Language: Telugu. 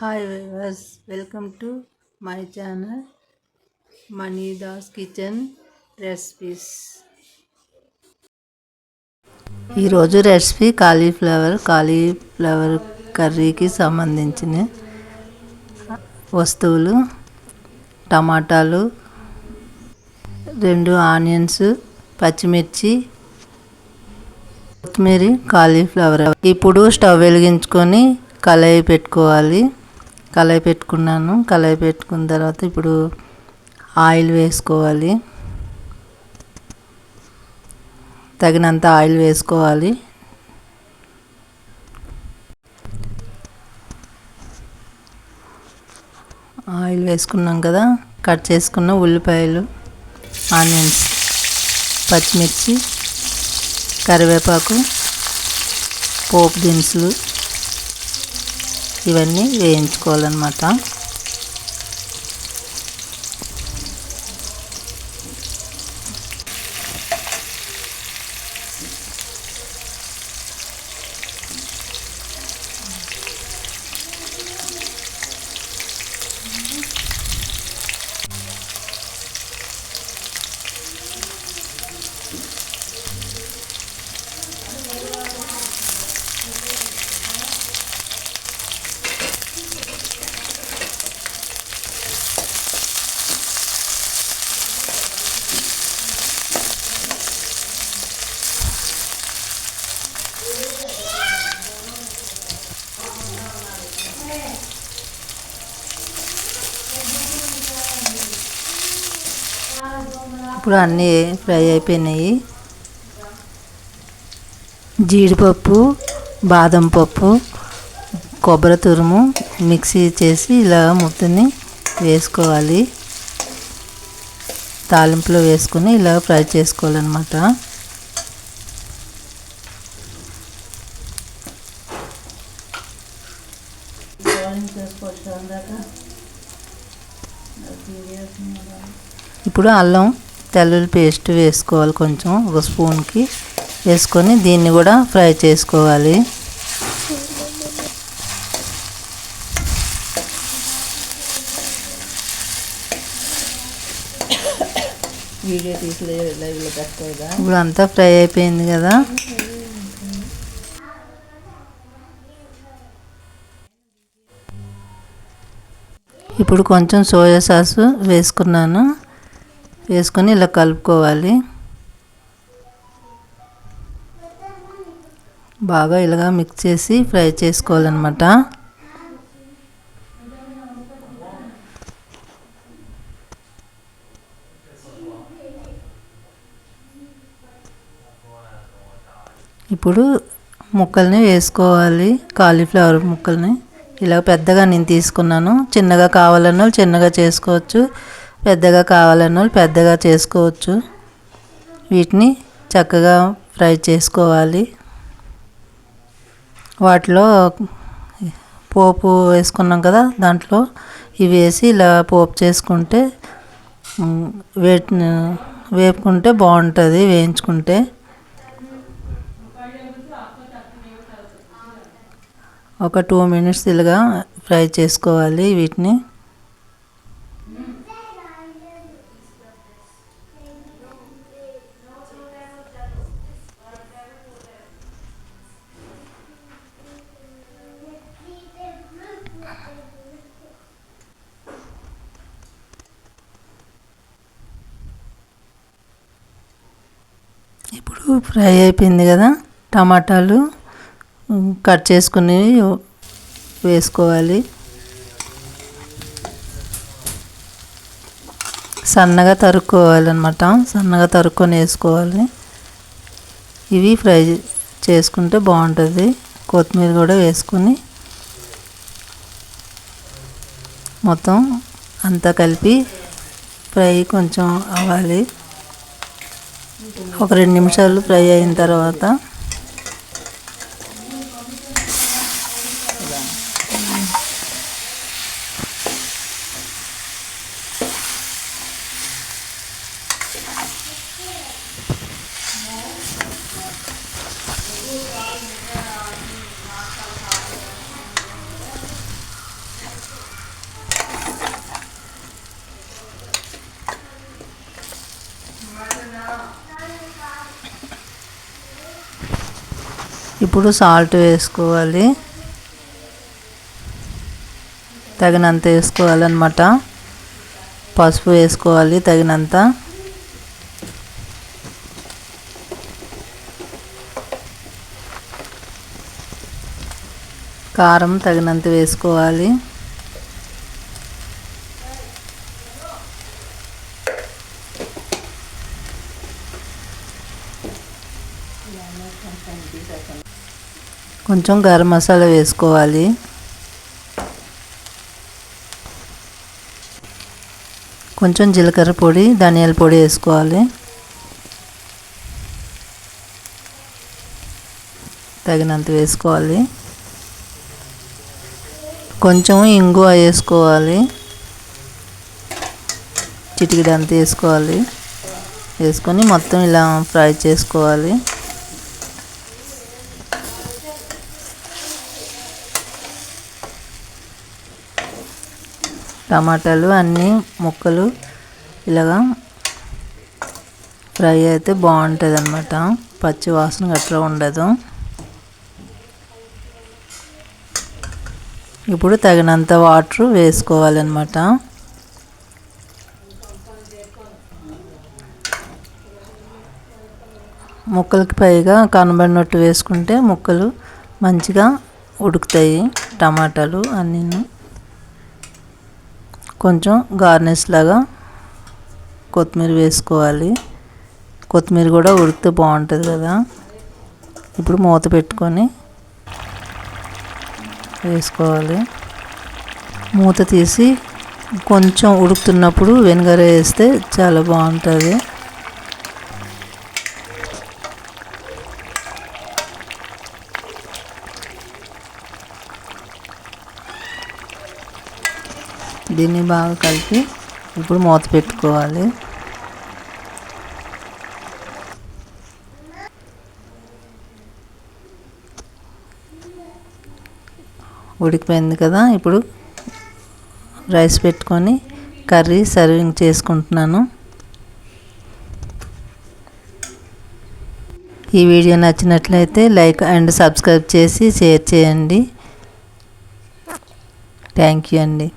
Hi viewers, welcome to my channel Manidas kitchen recipes. ఈరోజు రెసిపీ కాలీఫ్లవర్ కర్రీకి సంబంధించిన వస్తువులు: టమాటాలు, 2 ఆనియన్స్, పచ్చిమిర్చి, కొత్తిమీర, కాలీఫ్లవర్. ఇప్పుడు స్టవ్ వెలిగించుకొని కళాయి పెట్టుకోవాలి. కళాయి పెట్టుకున్నాను. కళాయి పెట్టుకున్న తర్వాత ఇప్పుడు ఆయిల్ వేసుకోవాలి. తగినంత ఆయిల్ వేసుకోవాలి. ఆయిల్ వేసుకున్నాం కదా, కట్ చేసుకున్న ఉల్లిపాయలు, ఆనియన్స్, పచ్చిమిర్చి, కరివేపాకు, పోపు దినుసులు ఇవన్నీ వేయించుకోవాలన్నమాట. ఇప్పుడు అన్నీ ఫ్రై అయిపోయినాయి. జీడిపప్పు, బాదం పప్పు, కొబ్బరి తురుము మిక్సీ చేసి ఇలా ముద్దని వేసుకోవాలి. తాలింపులో వేసుకొని ఇలా ఫ్రై చేసుకోవాలన్నమాట. ఇప్పుడు అల్లం తెల్లుల్లి పేస్ట్ వేసుకోవాలి. కొంచెం ఒక స్పూన్కి వేసుకొని దీన్ని కూడా ఫ్రై చేసుకోవాలి. ఇప్పుడు అంతా ఫ్రై అయిపోయింది కదా. ఇప్పుడు కొంచెం సోయా సాస్ వేసుకున్నాను. వేసుకొని ఇలా కలుపుకోవాలి. బాగా ఇలాగా మిక్స్ చేసి ఫ్రై చేసుకోవాలన్నమాట. ఇప్పుడు ముక్కల్ని వేసుకోవాలి. కాలీఫ్లవర్ ముక్కల్ని ఇలా పెద్దగా నేను తీసుకున్నాను. చిన్నగా కావాలన్న వాళ్ళు చిన్నగా చేసుకోవచ్చు, పెద్దగా కావాలన్న వాళ్ళు పెద్దగా చేసుకోవచ్చు. వీటిని చక్కగా ఫ్రై చేసుకోవాలి. వాటిలో పోపు వేసుకున్నాం కదా, దాంట్లో ఇవి వేసి ఇలా పోపు చేసుకుంటే వేపుకుంటే బాగుంటుంది. వేయించుకుంటే ఒక 2 మినిట్స్ ఇలాగా ఫ్రై చేసుకోవాలి వీటిని. ఇప్పుడు ఫ్రై అయిపోయింది కదా. టమాటాలు కట్ చేసుకుని వేసుకోవాలి. సన్నగా తరుక్కోవాలన్నమాట. సన్నగా తరుక్కొని వేసుకోవాలి. ఇవి ఫ్రై చేసుకుంటే బాగుంటుంది. కొత్తిమీర కూడా వేసుకొని మొత్తం అంతా కలిపి ఫ్రై కొంచెం అవ్వాలి. ఒక 2 నిమిషాలు ఫ్రై అయిన తర్వాత ఇప్పుడు సాల్ట్ వేసుకోవాలి, తగినంత వేసుకోవాలన్నమాట. పసుపు వేసుకోవాలి తగినంత. కారం తగినంత వేసుకోవాలి. కొంచెం గరం మసాలా వేసుకోవాలి. కొంచెం జీలకర్ర పొడి, ధనియాల పొడి వేసుకోవాలి. తగినంత వేసుకోవాలి. కొంచెం ఇంగువ వేసుకోవాలి, చిటికెడంత వేసుకోవాలి. వేసుకొని మొత్తం ఇలా ఫ్రై చేసుకోవాలి. టమాటాలు అన్నీ ముక్కలు ఇలాగా ఫ్రై అయితే బాగుంటుంది అన్నమాట. పచ్చి వాసన గట్రా ఉండదు. ఇప్పుడు తగినంత వాటర్ వేసుకోవాలన్నమాట. ముక్కలకి పైగా కనబడినట్టు వేసుకుంటే ముక్కలు మంచిగా ఉడుకుతాయి. టమాటాలు అన్నీ కొంచెం గార్నిష్ లాగా కొత్తిమీర వేసుకోవాలి. కొత్తిమీర కూడా ఉడికితే బాగుంటుంది కదా. ఇప్పుడు మూత పెట్టుకొని వేసుకోవాలి. మూత తీసి కొంచెం ఉడుకుతున్నప్పుడు వెనిగర్ వేస్తే చాలా బాగుంటుంది. దీన్ని బాగా కలిపి ఇప్పుడు మూత పెట్టుకోవాలి. ఉడికిపోయింది కదా. ఇప్పుడు రైస్ పెట్టుకొని కర్రీ సర్వింగ్ చేసుకుంటున్నాను. ఈ వీడియో నచ్చినట్లయితే లైక్ అండ్ సబ్స్క్రైబ్ చేసి షేర్ చేయండి. థ్యాంక్ యూ అండి.